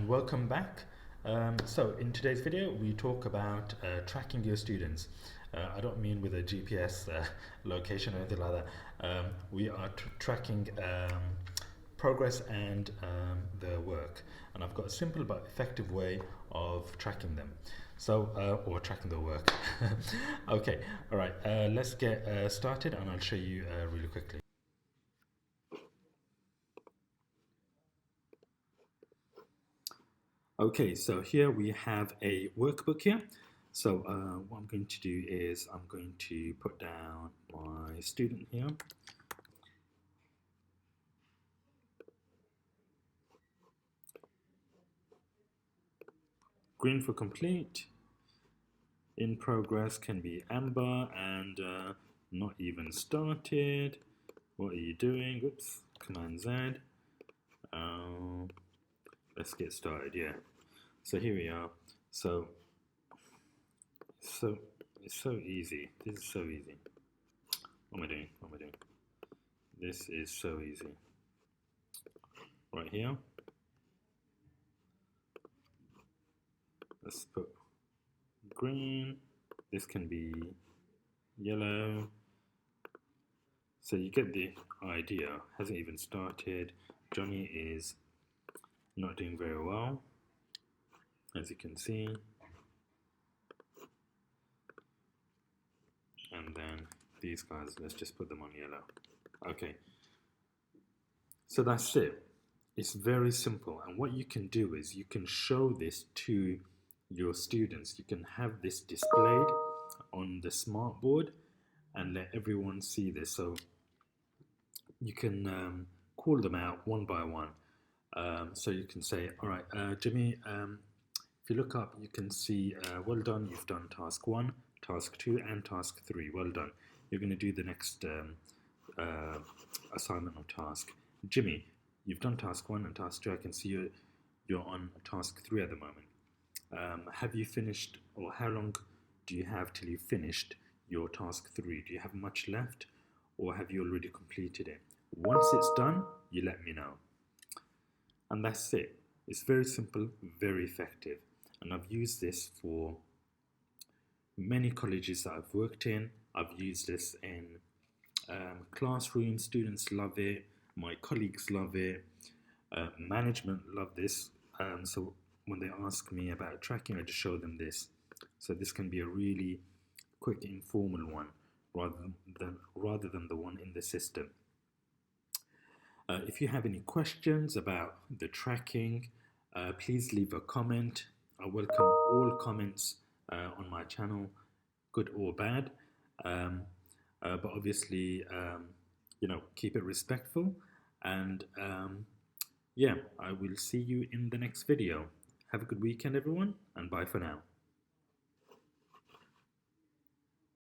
and welcome back. So in today's video we talk about tracking your students. I don't mean with a GPS location or anything like that. We are tracking progress and their work, and I've got a simple but effective way of tracking them. So, or tracking their work. Okay, all right, let's get started and I'll show you really quickly. Okay, so here we have a workbook here. So what I'm going to do is I'm going to put down my student here. Green for complete. In progress can be amber, and not even started. What are you doing? Oops, Command Z. Let's get started, yeah. So here we are. So it's so easy. This is so easy. What am I doing? What am I doing? This is so easy. Right here. Let's put green. This can be yellow. So you get the idea. Hasn't even started. Johnny is not doing very well, as you can see. And then these guys, let's just put them on yellow. Okay. So that's it. It's very simple. And what you can do is you can show this to your students. You can have this displayed on the smart board and let everyone see this. So you can call them out one by one. So you can say, all right, Jimmy, if you look up, you can see, well done, you've done task 1, task 2, and task 3. Well done. You're going to do the next assignment or task. Jimmy, you've done task 1 and task 2. I can see you're on task 3 at the moment. Have you finished, or how long do you have till you've finished your task 3? Do you have much left, or have you already completed it? Once it's done, you let me know. And that's it. It's very simple, very effective. And I've used this for many colleges that I've worked in. I've used this in classrooms. Students love it. My colleagues love it. Management love this. So when they ask me about tracking, I just show them this. So this can be a really quick, informal one rather than the one in the system. If you have any questions about the tracking, please leave a comment. I welcome all comments on my channel, good or bad. But obviously, keep it respectful. And yeah, I will see you in the next video. Have a good weekend, everyone, and bye for now.